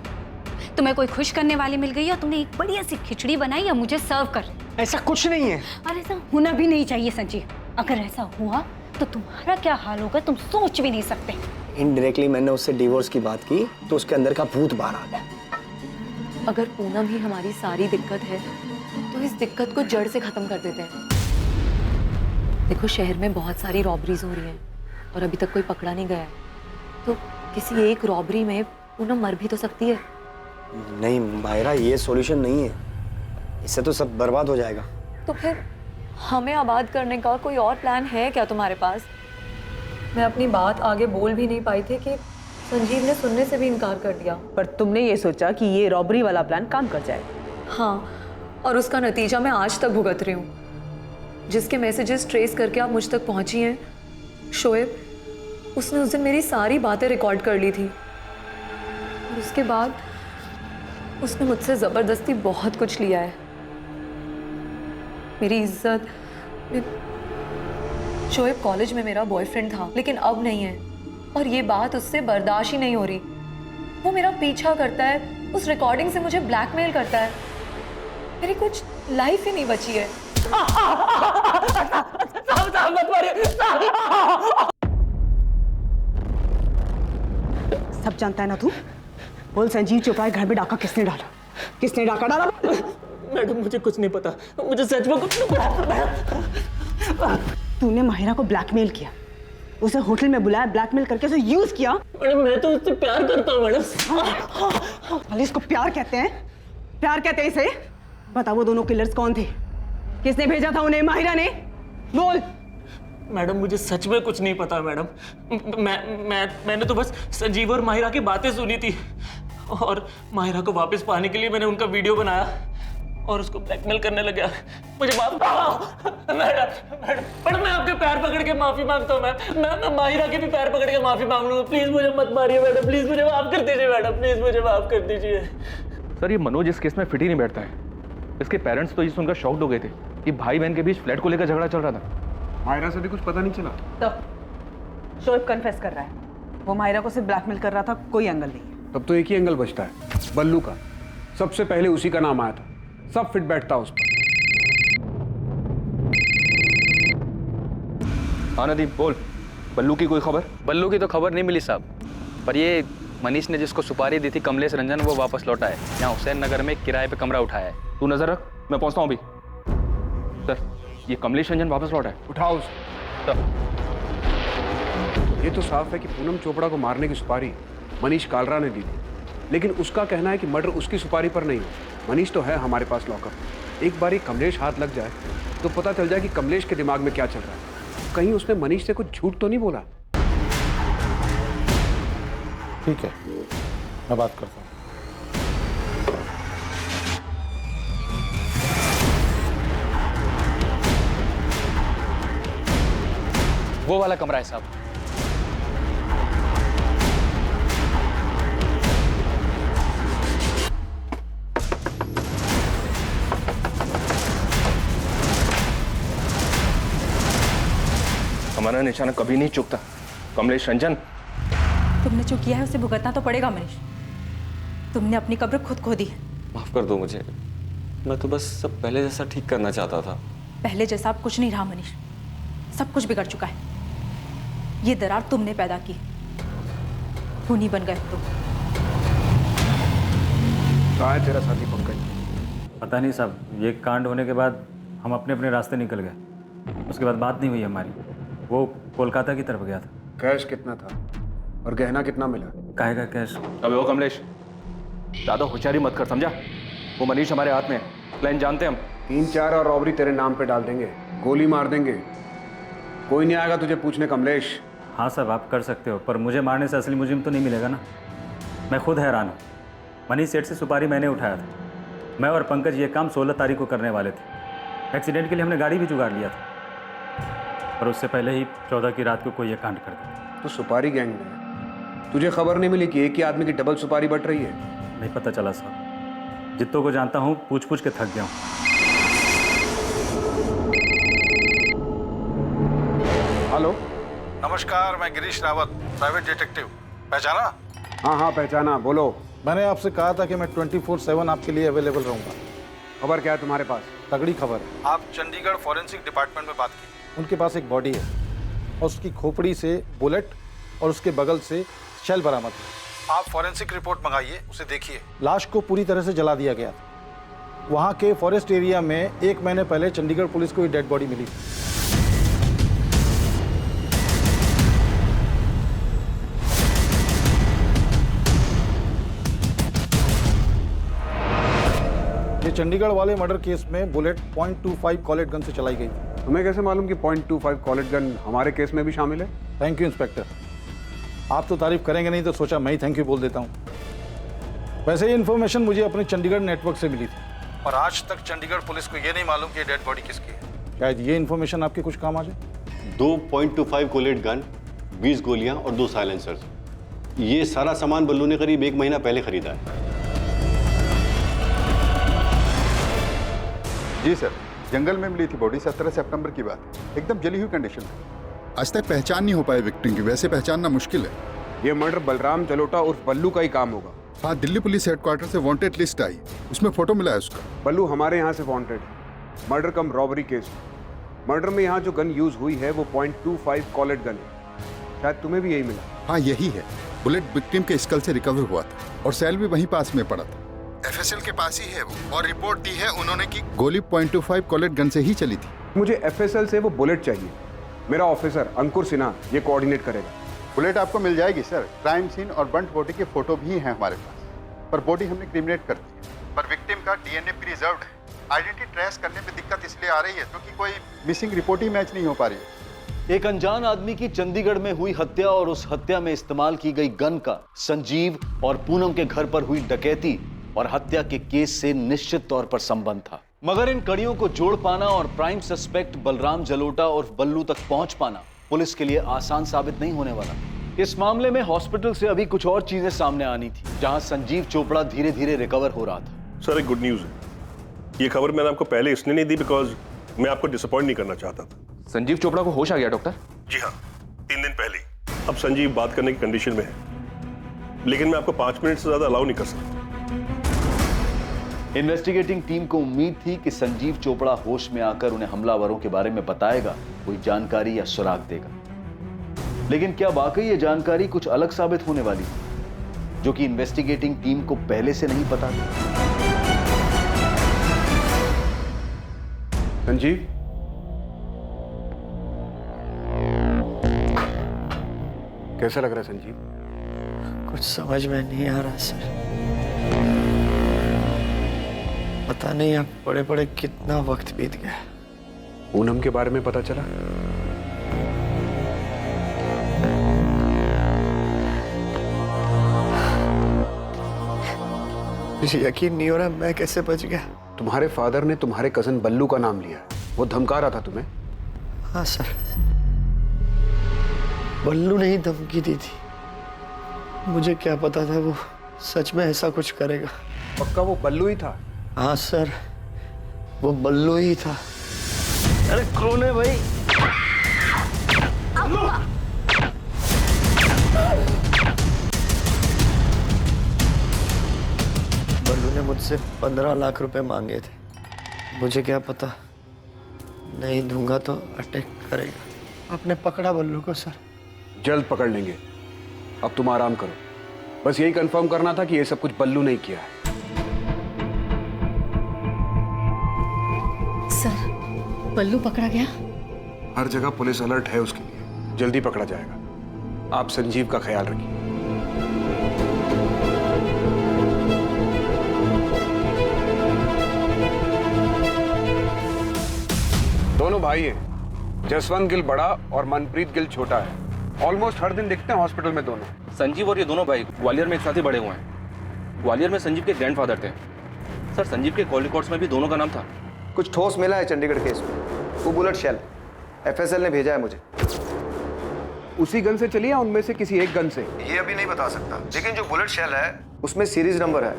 तुम्हें कोई खुश करने वाली मिल गई है और तुमने एक बढ़िया सी खिचड़ी बनाई और मुझे सर्व कर रही। ऐसा कुछ नहीं है। और ऐसा होना भी नहीं चाहिए संजीव। अगर ऐसा हुआ तो तुम्हारा क्या हाल होगा तुम सोच भी नहीं सकते। इनडायरेक्टली मैंने उससे डिवोर्स की बात की तो उसके अंदर का भूत बाहर आ गया। अगर पूनम ही हमारी सारी दिक्कत है तो इस दिक्कत को जड़ से खत्म कर देते हैं। देखो, शहर में बहुत सारी रॉबरीज हो रही हैं और अभी तक कोई पकड़ा नहीं गया है, तो किसी एक रॉबरी में पूनम मर भी तो सकती है। नहीं मायरा, ये सॉल्यूशन नहीं है, इससे तो सब बर्बाद हो जाएगा। तो फिर हमें आबाद करने का कोई और प्लान है क्या तुम्हारे पास? मैं अपनी बात आगे बोल भी नहीं पाई थी कि संजीव ने सुनने से भी इनकार कर दिया। पर तुमने ये सोचा कि ये रॉबरी वाला प्लान काम कर जाए। हाँ, और उसका नतीजा मैं आज तक भुगत रही हूँ। जिसके मैसेजेस ट्रेस करके आप मुझ तक पहुंची हैं, शोएब, उसने उस दिन मेरी सारी बातें रिकॉर्ड कर ली थी और उसके बाद उसने मुझसे ज़बरदस्ती बहुत कुछ लिया है। मेरी इज्जत। शोएब कॉलेज में मेरा बॉयफ्रेंड था लेकिन अब नहीं है और ये बात उससे बर्दाश्त ही नहीं हो रही। वो मेरा पीछा करता है, उस रिकॉर्डिंग से मुझे ब्लैकमेल करता है। मेरी कुछ लाइफ ही नहीं बची है। सब जानता है ना तू? बोल, संजीव चोपड़ा घर में डाका किसने डाला? किसने डाका डाला? मैडम मुझे कुछ नहीं पता, मुझे सच में कुछ नहीं पता। तूने माहिरा को ब्लैकमेल किया, उसे होटल में बुलाया, ब्लैकमेल करके उसे यूज किया। मैडम मैं तो उससे प्यार करता हूँ मैडम। भले इसको प्यार कहते हैं? प्यार कहते हैं इसे? बता, वो दोनों किलर्स कौन थे? किसने भेजा था उन्हें? माहिरा ने? बोल। मैडम मुझे सच में कुछ नहीं पता मैडम। मैंने तो बस संजीव और माहिरा की बातें सुनी थी और माहिरा को वापस पाने के लिए मैंने उनका वीडियो बनाया और उसको ब्लैकमेल करने लगा। मुझे माफ मैडम, मैं आपके पैर पकड़ के माफी मांगता हूँ। मैं माहिरा के भी पैर पकड़ के माफी मांग लूंगा। प्लीज मुझे मत मारिए मैडम, प्लीज मुझे माफ कर दीजिए मैडम, प्लीज मुझे माफ कर दीजिए। सर ये मनोज इस केस में फिट ही नहीं बैठता है। इसके पेरेंट्स तो ये सुनकर शॉक्ड हो गए थे कि भाई बहन के बीच फ्लैट को लेकर झगड़ा चल रहा था। मायरा से भी कुछ पता नहीं चला? तो शोएब कन्फेस कर रहा है, वो माहिरा को सिर्फ ब्लैकमेल कर रहा था, कोई एंगल नहीं। तब तो एक ही एंगल बचता है, बल्लू का। सबसे पहले उसी का नाम आया था, सब फिट बैठता उस पर। हाँ नदीम बोल, बल्लू की कोई खबर? बल्लू की तो खबर नहीं मिली साहब, पर ये मनीष ने जिसको सुपारी दी थी कमलेश रंजन, वो वापस लौटा है। यहाँ हुसैन नगर में किराए पे कमरा उठाया है। तू नजर रख, मैं पहुंचता हूँ अभी। सर ये कमलेश रंजन वापस लौटा है। उठाओ उसे। ये तो साफ है कि पूनम चोपड़ा को मारने की सुपारी मनीष कालरा ने दी थी, लेकिन उसका कहना है कि मर्डर उसकी सुपारी पर नहीं हो। मनीष तो है हमारे पास लॉकअप। एक बार कमलेश हाथ लग जाए तो पता चल जाए कि कमलेश के दिमाग में क्या चल रहा है। कहीं उसने मनीष से कुछ झूठ तो नहीं बोला? ठीक है, मैं बात करता हूँ। वो वाला कमरा है साहब। हमारा निशाना कभी नहीं चुकता। कमलेश रंजन, तुमने जो किया है उसे भुगतना तो पड़ेगा मनीष। तुमने अपनी कब्र खुद खो दी है। माफ कर दो मुझे, मैं तो बस सब पहले जैसा ठीक करना चाहता था। पहले जैसा अब कुछ नहीं रहा मनीष, सब कुछ बिगड़ चुका है। ये दरार तुमने पैदा की, खूनी बन गए तुम। कहाँ है तेरा साथी पंकज? पता नहीं साहब, ये कांड होने के बाद हम अपने अपने रास्ते निकल गए। उसके बाद बात नहीं हुई हमारी। वो कोलकाता की तरफ गया था। कैश कितना था और गहना कितना मिला? काहे का कैश? अबे वो कमलेश, ज्यादा होशियारी मत कर, समझा? वो मनीष हमारे हाथ में है, प्लान जानते हैं हम। 3-4 और रॉबरी तेरे नाम पे डाल देंगे, गोली मार देंगे, कोई नहीं आएगा तुझे पूछने कमलेश। हाँ साहब, आप कर सकते हो, पर मुझे मारने से असली मुजरिम तो नहीं मिलेगा ना। मैं खुद हैरान हूँ। मनीष सेठ से सुपारी मैंने उठाया था। मैं और पंकज ये काम 16 तारीख को करने वाले थे। एक्सीडेंट के लिए हमने गाड़ी भी जुगाड़ लिया था, पर उससे पहले ही 14 की रात को कोई ये कांड कर दिया। तो सुपारी गैंग में तुझे खबर नहीं मिली कि एक ही आदमी की डबल सुपारी बट रही है? नहीं पता चला साहब, जितनों को जानता हूँ पूछ पूछ के थक गया हूँ। हेलो, नमस्कार, मैं गिरीश रावत, प्राइवेट डिटेक्टिव। पहचाना? हाँ हाँ पहचाना, बोलो। मैंने आपसे कहा था कि मैं 24/7 आपके लिए अवेलेबल रहूंगा। खबर क्या है तुम्हारे पास? तगड़ी खबर है। आप चंडीगढ़ फॉरेंसिक डिपार्टमेंट में बात की। उनके पास एक बॉडी है और उसकी खोपड़ी से बुलेट और उसके बगल से शेल बरामद है। आप फॉरेंसिक रिपोर्ट मंगाइए, उसे देखिए। लाश को पूरी तरह से जला दिया गया था। वहाँ के फॉरेस्ट एरिया में 1 महीने पहले चंडीगढ़ पुलिस को ये डेड बॉडी मिली थी। ये चंडीगढ़ वाले मर्डर केस में बुलेट .25 कॉलेट गन से चलाई गई थी। तुम्हें कैसे मालूम कि .25 कॉलेट गन हमारे केस में भी शामिल है? Thank you inspector. आप तो तारीफ करेंगे नहीं तो सोचा मैं ही थैंक यू बोल देता हूँ। वैसे ये इन्फॉर्मेशन मुझे अपने चंडीगढ़ नेटवर्क से मिली थी और आज तक चंडीगढ़ पुलिस को ये नहीं मालूम कि डेड बॉडी किसकी है। शायद ये इन्फॉर्मेशन आपके कुछ काम आ जाए। 2 .25 कोलेट गन, 20 गोलियां और 2 साइलेंसर्स। ये सारा सामान बल्लू ने करीब 1 महीना पहले खरीदा है। जी सर, जंगल में मिली थी बॉडी। 17 सितंबर की बात, एकदम जली हुई कंडीशन में। आज तक पहचान नहीं हो पाई विक्टिम की, वैसे पहचानना मुश्किल है। ये मर्डर बलराम जलोटा उर्फ बल्लू का ही काम होगा। हाँ, दिल्ली पुलिस हेडक्वार्टर से वांटेड लिस्ट आई, उसमें फोटो मिला है उसका। बल्लू हमारे यहाँ से wanted, murder cum robbery case. Murder में यहाँ जो गन यूज हुई है वो .25 कॉलेट गन है। शायद तुम्हें भी यही मिला। हाँ यही है। बुलेट विक्टिम के स्कल से रिकवर हुआ था और सेल भी वहीं पास में पड़ा था। FSL के पास ही है वो, और रिपोर्ट दी है उन्होंने कि गोली .25 कॉलेट गन से ही चली थी। मुझे FSL से वो बुलेट चाहिए। मेरा ऑफिसर अंकुर सिन्हा ये कोऑर्डिनेट करेगा। बुलेट आपको मिल जाएगी सर। क्राइम सीन और बंट बॉडी के फोटो भी हैं हमारे पास, पर बॉडी हमने क्रिमिनेट कर दी है। पर विक्टिम का DNA प्रिजर्व्ड है। आइडेंटिटी ट्रेस करने में दिक्कत इसलिए आ रही है क्योंकि कोई मिसिंग रिपोर्ट ही मैच नहीं हो पा रही है। एक अनजान आदमी की चंडीगढ़ में हुई हत्या और उस हत्या में इस्तेमाल की गई गन का संजीव और पूनम के घर पर हुई डकैती और हत्या के केस से निश्चित तौर पर संबंध था। मगर इन कड़ियों को जोड़ पाना और प्राइम सस्पेक्ट बलराम जलोटा और बल्लू तक पहुंच पाना पुलिस के लिए आसान साबित नहीं होने वाला। इस मामले में हॉस्पिटल से अभी कुछ और चीजें सामने आनी थी, जहां संजीव चोपड़ा धीरे धीरे रिकवर हो रहा था। सर, एक गुड न्यूज है। ये खबर मैंने आपको पहले इसलिए नहीं दी बिकॉज मैं आपको डिसअपॉइंट नहीं करना चाहता था। संजीव चोपड़ा को होश आ गया डॉक्टर? जी हाँ, 3 दिन पहले। अब संजीव बात करने की कंडीशन में है, लेकिन मैं आपको 5 मिनट से ज्यादा अलाउ नहीं कर सकता। इन्वेस्टिगेटिंग टीम को उम्मीद थी कि संजीव चोपड़ा होश में आकर उन्हें हमलावरों के बारे में बताएगा, कोई जानकारी या सुराग देगा। लेकिन क्या वाकई ये जानकारी कुछ अलग साबित होने वाली थी, जो कि इन्वेस्टिगेटिंग टीम को पहले से नहीं पता था? संजीव, कैसा लग रहा है संजीव? कुछ समझ में नहीं आ रहा सर। पता नहीं अब बड़े बड़े कितना वक्त बीत गया। पूनम के बारे में पता चला? मुझे यकीन नहीं हो रहा मैं कैसे बच गया। तुम्हारे फादर ने तुम्हारे कजन बल्लू का नाम लिया, वो धमका रहा था तुम्हें। हाँ सर, बल्लू ने ही धमकी दी थी। मुझे क्या पता था वो सच में ऐसा कुछ करेगा। पक्का वो बल्लू ही था? हाँ सर, वो बल्लू ही था। अरे कौन है भाई? बल्लू ने मुझसे 15 लाख रुपए मांगे थे। मुझे क्या पता, नहीं दूंगा तो अटैक करेगा। आपने पकड़ा बल्लू को सर? जल्द पकड़ लेंगे, अब तुम आराम करो। बस यही कंफर्म करना था कि ये सब कुछ बल्लू ने किया है। सर, बल्लू पकड़ा गया? हर जगह पुलिस अलर्ट है उसके लिए, जल्दी पकड़ा जाएगा। आप संजीव का ख्याल रखिए। दोनों भाई हैं, जसवंत गिल बड़ा और मनप्रीत गिल छोटा है। ऑलमोस्ट हर दिन दिखते हैं हॉस्पिटल में दोनों। संजीव और ये दोनों भाई ग्वालियर में एक साथ ही बड़े हुए हैं। ग्वालियर में संजीव के ग्रैंडफादर थे। सर, संजीव के कॉल रिकॉर्ड्स में भी दोनों का नाम था। कुछ ठोस मिला है चंडीगढ़ केस में। वो बुलेट शेल एफएसएल ने भेजा है मुझे। उसी गन से चली या उनमें से किसी एक गन से? ये अभी नहीं बता सकता, लेकिन जो बुलेट शेल है उसमें सीरीज नंबर है।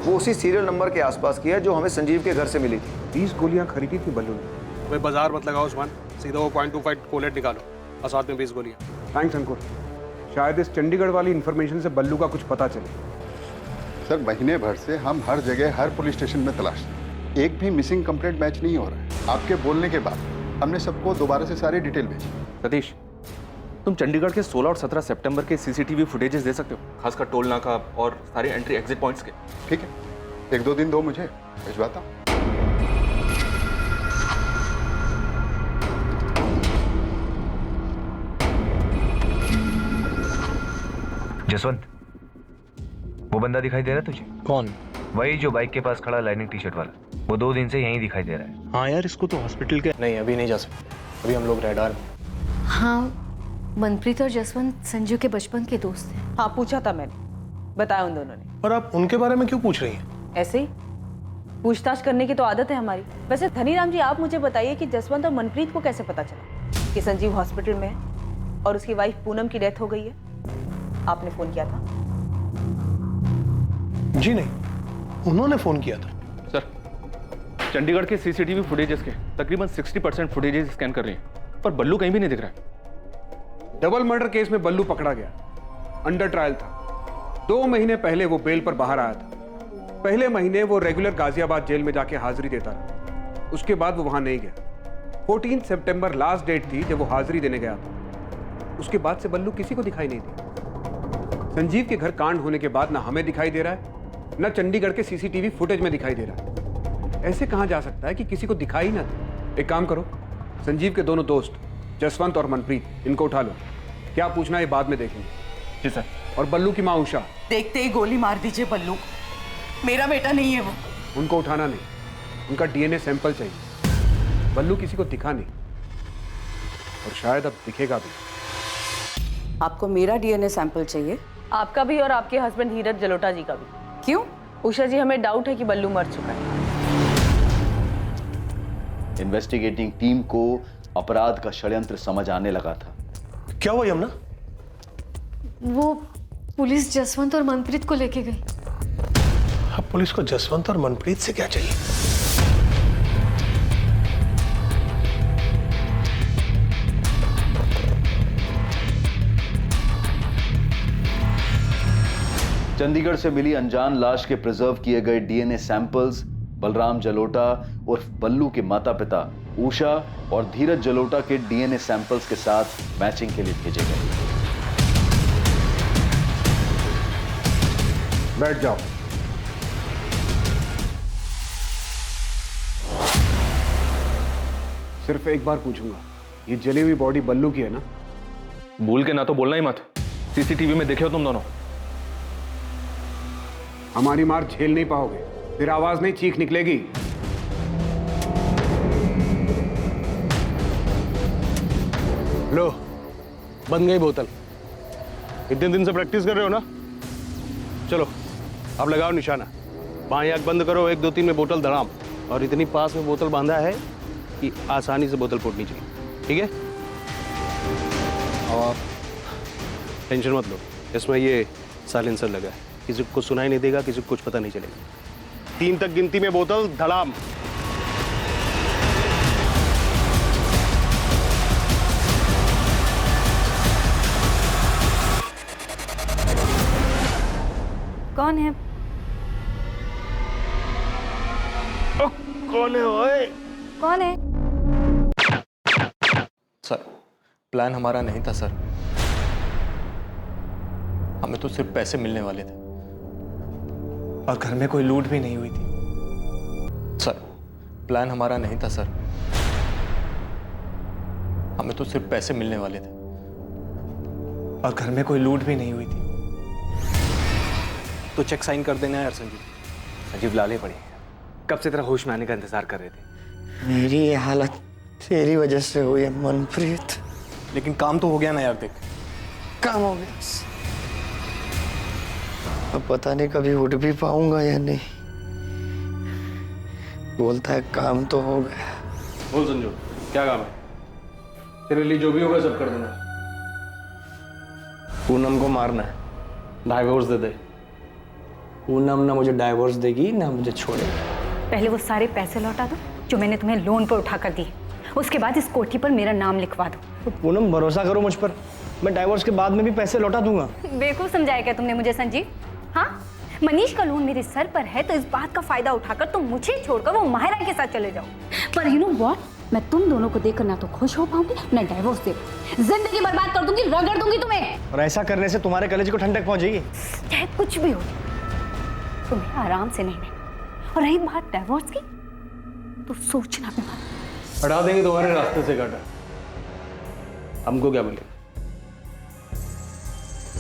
वो उसी सीरियल नंबर के आसपास की है जो हमें संजीव के घर से मिली थी। 20 गोलियां खरीदी थी बल्लू ने। भाई बाजार मत लगाओ उस्मान, सीधा वो .25 कोलेट निकालो और साथ में 20 गोलियां। थैंक्स अंकुर। शायद इस चंडीगढ़ वाली इंफॉर्मेशन से बल्लू का कुछ पता चले। सर, महीने भर से हम हर जगह हर पुलिस स्टेशन में तलाश रहे हैं। एक भी मिसिंग कंप्लेंट मैच नहीं हो रहा है। आपके बोलने के बाद हमने सबको दोबारा से सारी डिटेल भेजी। सतीश, तुम चंडीगढ़ के 16 और 17 सितंबर के सीसीटीवी फुटेजेस दे सकते हो, खासकर टोल नाका और सारे एंट्री एग्जिट पॉइंट्स के? ठीक है, 1-2 दिन दो, मुझे भिजवाता हूँ। जसवंत, वो बंदा दिखाई दे रहा है तुझे? कौन? वही जो बाइक के पास खड़ा लाइनिंग टी शर्ट वाला। वो 2 दिन से यहीं दिखाई दे रहा है। हाँ यार, इसको तो हॉस्पिटल के नहीं, अभी नहीं जा सकते, अभी हम लोग रेडार में। हाँ, मनप्रीत और जसवंत संजीव के बचपन के दोस्त हैं। हाँ, पूछा था मैंने, बताया उन दोनों ने। और आप उनके बारे में क्यों पूछ रही हैं? ऐसे ही पूछताछ करने की तो आदत है हमारी। वैसे धनीराम जी, आप मुझे बताइए कि जसवंत और मनप्रीत को कैसे पता चला कि संजीव हॉस्पिटल में है और उसकी वाइफ पूनम की डेथ हो गई है? आपने फोन किया था? जी नहीं, उन्होंने फोन किया था। सर, चंडीगढ़ के सीसीटीवी फुटेजेस के तकरीबन 60% फुटेजेस स्कैन कर रही हैं, पर बल्लू कहीं भी नहीं दिख रहा है। डबल मर्डर केस में बल्लू पकड़ा गया, अंडर ट्रायल था। 2 महीने पहले वो बेल पर बाहर आया था। पहले महीने वो रेगुलर गाजियाबाद जेल में जाके हाजिरी देता रहा। उसके बाद वो वहां नहीं गया। 14 सितंबर लास्ट डेट थी जब वो हाजिरी देने गया था। उसके बाद से बल्लू किसी को दिखाई नहीं दिया। संजीव के घर कांड होने के बाद ना हमें दिखाई दे रहा है, ना चंडीगढ़ के सीसीटीवी फुटेज में दिखाई दे रहा है। ऐसे कहां जा सकता है कि किसी को दिखाई ना दे? एक काम करो, संजीव के दोनों दोस्त जसवंत और मनप्रीत, इनको उठा लो। क्या पूछना है बाद में देखेंगे। जी सर। और बल्लू की माँ उषा, देखते ही गोली मार दीजिए बल्लू, मेरा बेटा नहीं है वो। उनको उठाना नहीं, उनका डीएनए सैंपल चाहिए। बल्लू किसी को दिखा नहीं और शायद अब दिखेगा भी। आपको मेरा डीएनए सैंपल चाहिए? आपका भी और आपके हस्बैंड धीरज जलोटा जी का भी। क्यों? उषा जी, हमें डाउट है कि बल्लू मर चुका है। इन्वेस्टिगेटिंग टीम को अपराध का षड्यंत्र समझ आने लगा था। क्या हुआ यमुना? वो पुलिस जसवंत और मनप्रीत को लेके गई। अब पुलिस को जसवंत और मनप्रीत से क्या चाहिए? चंडीगढ़ से मिली अनजान लाश के प्रिजर्व किए गए डीएनए सैंपल्स बलराम जलोटा उर्फ बल्लू के माता पिता उषा और धीरज जलोटा के डीएनए सैंपल्स के साथ मैचिंग के लिए भेजे गए। बैठ जाओ। सिर्फ एक बार पूछूंगा, ये जली हुई बॉडी बल्लू की है ना? भूल के ना तो बोलना ही मत। सीसीटीवी में देखे हो तुम दोनों। हमारी मार झेल नहीं पाओगे, फिर आवाज नहीं, चीख निकलेगी। लो, बन गई बोतल। इतने दिन से प्रैक्टिस कर रहे हो ना? चलो अब लगाओ निशाना। बाएं आंख बंद करो, 1 2 3 में बोतल धड़ाम। और इतनी पास में बोतल बांधा है कि आसानी से बोतल फूटनी चाहिए। ठीक है? और टेंशन मत लो, इसमें ये साइलेंसर लगा है, किसी को सुनाई नहीं देगा, किसी को कुछ पता नहीं चलेगा। 3 तक गिनती में बोतल धड़ाम। कौन है? कौन है ओए? कौन है? सर, प्लान हमारा नहीं था सर। हमें तो सिर्फ पैसे मिलने वाले थे और घर में कोई लूट भी नहीं हुई थी। सर, प्लान हमारा नहीं था सर। हमें तो सिर्फ पैसे मिलने वाले थे और घर में कोई लूट भी नहीं हुई थी। तो चेक साइन कर देना यार संजीव। संजीव लाले पड़े, कब से तेरा होश में आने का इंतजार कर रहे थे। मेरी ये हालत तेरी वजह से हुई है मनप्रीत। लेकिन काम तो हो गया ना यार, देख। काम हो गया, अब पता नहीं कभी उठ भी पाऊंगा या नहीं। बोलता है काम तो हो गया। बोल संजू, क्या काम है? तेरे लिए जो भी होगा सब कर दूंगा। पूनम को मारना है, डाइवोर्स दे दे। पूनम ना मुझे डाइवोर्स देगी ना मुझे छोड़ेगी। पहले वो सारे पैसे लौटा दो जो मैंने तुम्हें लोन पर उठा कर दिए, उसके बाद इस कोठी पर मेरा नाम लिखवा दो। तो पूनम भरोसा करो मुझ पर, मैं डाइवोर्स के बाद में भी पैसे लौटा दूंगा। बेवकूफ समझाया क्या तुमने मुझे संजीव? हाँ, मनीष का लोन मेरे सर पर है तो इस बात का फायदा उठाकर तुम मुझे छोड़कर वो माहिरा के साथ चले जाओ। पर यू नो व्हाट, मैं तुम दोनों को देखकर ना तो खुश हो पाऊंगी ना डाइवोर्स दे, जिंदगी बर्बाद कर दूंगी, रगड़ दूंगी तुम्हें। और ऐसा करने से तुम्हारे कलेजे को ठंडक पहुंचेगी। चाहे कुछ भी हो, तुम्हें आराम से नहीं। और रही बात डाइवोर्स की, तो सोचना भी मत। हटा देंगे तुम्हारे रास्ते से काटा। हमको क्या मिलेगा?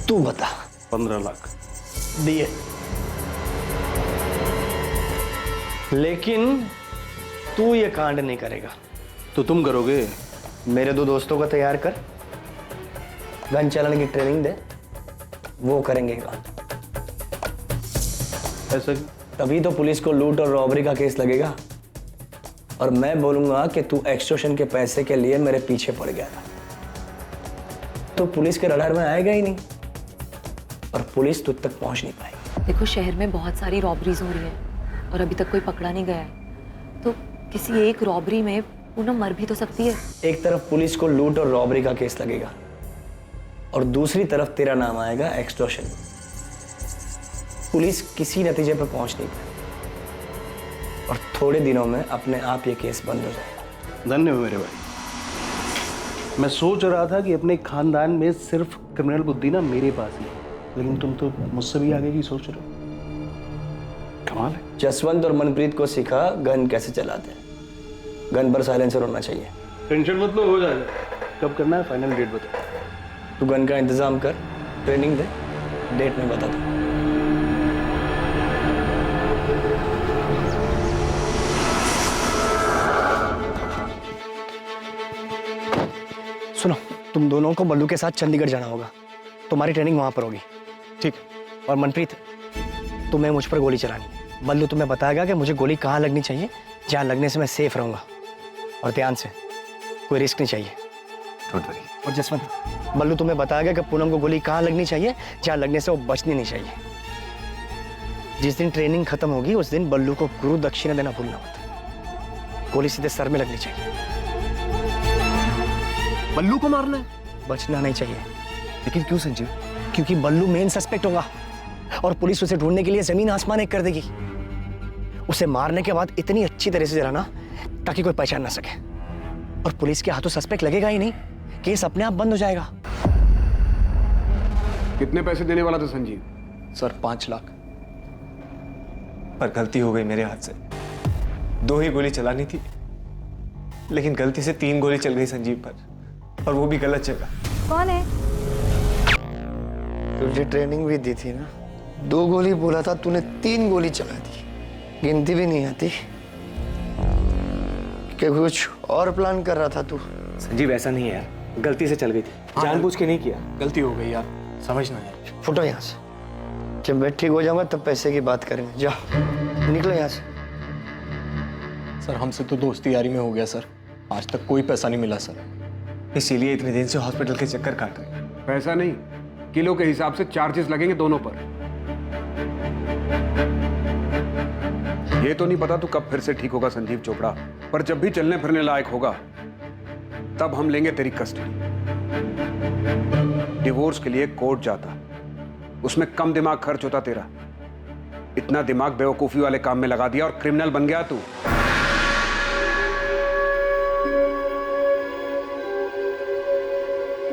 तू बता। 15 लाख दिए, लेकिन तू ये कांड नहीं करेगा। तो तुम करोगे? मेरे 2 दोस्तों को तैयार कर, गन चलाने की ट्रेनिंग दे, वो करेंगे कांड। ऐसा तभी तो पुलिस को लूट और रॉबरी का केस लगेगा और मैं बोलूंगा कि तू एक्सटॉर्शन के पैसे के लिए मेरे पीछे पड़ गया था। तो पुलिस के रडार में आएगा ही नहीं और पुलिस तुझ तक पहुंच नहीं पाएगी। देखो, शहर में बहुत सारी रॉबरीज हो रही है और अभी तक कोई पकड़ा नहीं गया है, तो किसी एक रॉबरी में पूनम मर भी तो सकती है। एक तरफ पुलिस को लूट और रॉबरी का केस लगेगा और दूसरी तरफ तेरा नाम आएगा एक्सटॉर्शन। पुलिस किसी नतीजे पर पहुंच नहीं पाएगी और थोड़े दिनों में अपने आप ये केस बंद हो जाएगा। धन्य हो मेरे भाई। मैं सोच रहा था कि अपने खानदान में सिर्फ क्रिमिनल बुद्धि ना मेरे पास ही है, लेकिन तुम तो मुझसे भी आगे की सोच रहे हो। कमाल है। जसवंत और मनप्रीत को सिखा गन कैसे चलाते हैं। गन पर साइलेंसर होना चाहिए। टेंशन मत लो, हो जाएगा। कब करना है फाइनल डेट बता। तू गन का इंतजाम कर, ट्रेनिंग दे, डेट में बता दो। सुनो, तुम दोनों को बल्लू के साथ चंडीगढ़ जाना होगा। तुम्हारी ट्रेनिंग वहां पर होगी, ठीक? और मनप्रीत, तुम्हें मुझ पर गोली चलानी है। बल्लू तुम्हें बताएगा कि मुझे गोली कहाँ लगनी चाहिए, जहाँ लगने से मैं सेफ रहूंगा। और ध्यान से, कोई रिस्क नहीं चाहिए। और जसवंत, बल्लू तुम्हें बताएगा कि पूनम को गोली कहाँ लगनी चाहिए, जहाँ लगने से वो बचनी नहीं चाहिए। जिस दिन ट्रेनिंग खत्म होगी उस दिन बल्लू को गुरु दक्षिणा देना भूलना मत। गोली सीधे सर में लगनी चाहिए। बल्लू को मारना है? बचना नहीं चाहिए। लेकिन क्यों संजीव? क्योंकि बल्लू मेन सस्पेक्ट होगा और पुलिस उसे ढूंढने के लिए जमीन आसमान एक कर देगी। उसे मारने के बाद इतनी अच्छी तरह से जलाना ताकि कोई पहचान ना सके, और पुलिस के हाथों सस्पेक्ट लगेगा ही नहीं, केस अपने आप बंद हो जाएगा। कितने पैसे देने वाला था संजीव? सर 5 लाख। पर गलती हो गई मेरे हाथ से। 2 ही गोली चलानी थी, लेकिन गलती से 3 गोली चल गई संजीव पर, और वो भी गलत जगह। कौन है? तुझे ट्रेनिंग भी दी थी ना। 2 गोली बोला था, तूने 3 गोली चला दी। गिनती भी नहीं आती कि कुछ और प्लान कर रहा था तू। संजीव ऐसा नहीं है यार, गलती से चल गई थी, जानबूझ के नहीं किया। गलती हो गई यार, समझना यार। फुटो यहाँ से। जब मैं ठीक हो जाऊंगा तब पैसे की बात करेंगे। जाओ, निकलो यहाँ से। सर हमसे तो दोस्ती यारी में हो गया सर, आज तक कोई पैसा नहीं मिला सर, इसीलिए इतने दिन से हॉस्पिटल के चक्कर काट रहे हैं। पैसा नहीं, किलो के हिसाब से चार्जेस लगेंगे दोनों पर। ये तो नहीं पता तू कब फिर से ठीक होगा संजीव चोपड़ा, पर जब भी चलने फिरने लायक होगा तब हम लेंगे तेरी कस्टडी। डिवोर्स के लिए कोर्ट जाता, उसमें कम दिमाग खर्च होता तेरा, इतना दिमाग बेवकूफी वाले काम में लगा दिया और क्रिमिनल बन गया तू।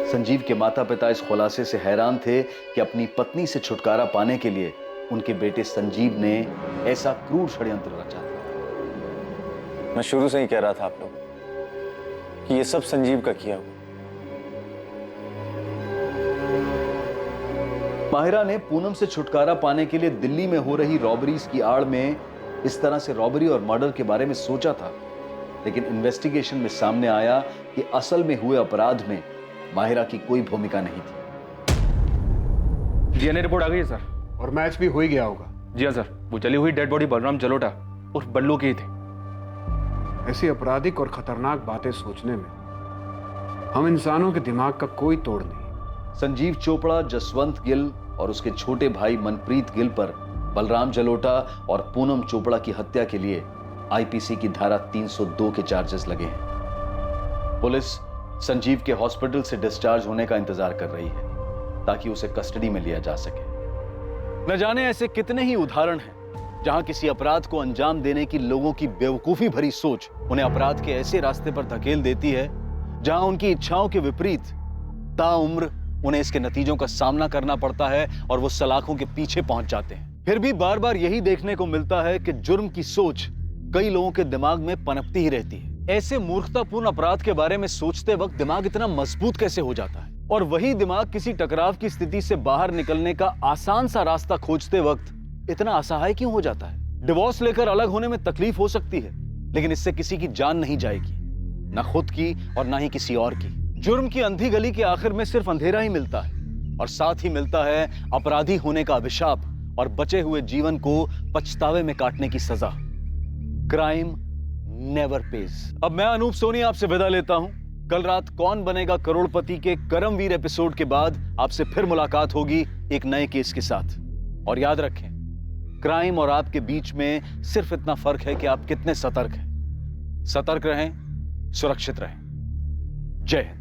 संजीव के माता पिता इस खुलासे से हैरान थे कि अपनी पत्नी से छुटकारा पाने के लिए उनके बेटे संजीव ने ऐसा क्रूर षड्यंत्र रचा। मैं शुरू से ही कह रहा था आप लोग कि ये सब संजीव का किया हुआ। माहिरा ने पूनम से छुटकारा पाने के लिए दिल्ली में हो रही रॉबरीज की आड़ में इस तरह से रॉबरी और मर्डर के बारे में सोचा था, लेकिन इन्वेस्टिगेशन में सामने आया कि असल में हुए अपराध में माहिरा की कोई भूमिका नहीं थी। डीएनए रिपोर्ट आ गई है सर। और मैच भी हो ही गया होगा। जी हाँ सर, वो जली हुई डेड बॉडी बलराम जलोटा उर्फ बल्लू की ही थी। ऐसी आपराधिक और खतरनाक बातें सोचने में हम इंसानों के दिमाग का कोई तोड़ नहीं। संजीव चोपड़ा, जसवंत गिल और उसके छोटे भाई मनप्रीत गिल पर बलराम जलोटा और पूनम चोपड़ा की हत्या के लिए आईपीसी की धारा 302 के चार्जेस लगे हैं। पुलिस संजीव के हॉस्पिटल से डिस्चार्ज होने का इंतजार कर रही है ताकि उसे कस्टडी में लिया जा सके। न जाने ऐसे कितने ही उदाहरण हैं जहां किसी अपराध को अंजाम देने की लोगों की बेवकूफी भरी सोच उन्हें अपराध के ऐसे रास्ते पर धकेल देती है जहां उनकी इच्छाओं के विपरीत ताउम्र उन्हें इसके नतीजों का सामना करना पड़ता है और वो सलाखों के पीछे पहुंच जाते हैं। फिर भी बार बार यही देखने को मिलता है कि जुर्म की सोच कई लोगों के दिमाग में पनपती ही रहती है। ऐसे मूर्खतापूर्ण अपराध के बारे में सोचते वक्त दिमाग इतना मजबूत कैसे हो जाता है, और वही दिमाग किसी टकराव की स्थिति से बाहर निकलने का आसान सा रास्ता खोजते वक्त इतना असहाय क्यों हो जाता है। डिवोर्स लेकर अलग होने में तकलीफ हो सकती है, लेकिन इससे किसी की जान नहीं जाएगी, ना खुद की और ना ही किसी और की। जुर्म की अंधी गली के आखिर में सिर्फ अंधेरा ही मिलता है और साथ ही मिलता है अपराधी होने का अभिशाप और बचे हुए जीवन को पछतावे में काटने की सजा। Crime never page. अब मैं अनूप सोनी आपसे विदा लेता हूं। कल रात कौन बनेगा करोड़पति के करमवीर एपिसोड के बाद आपसे फिर मुलाकात होगी एक नए केस के साथ। और याद रखें, क्राइम और आपके बीच में सिर्फ इतना फर्क है कि आप कितने सतर्क हैं। सतर्क रहें, सुरक्षित रहें। जय हिंद।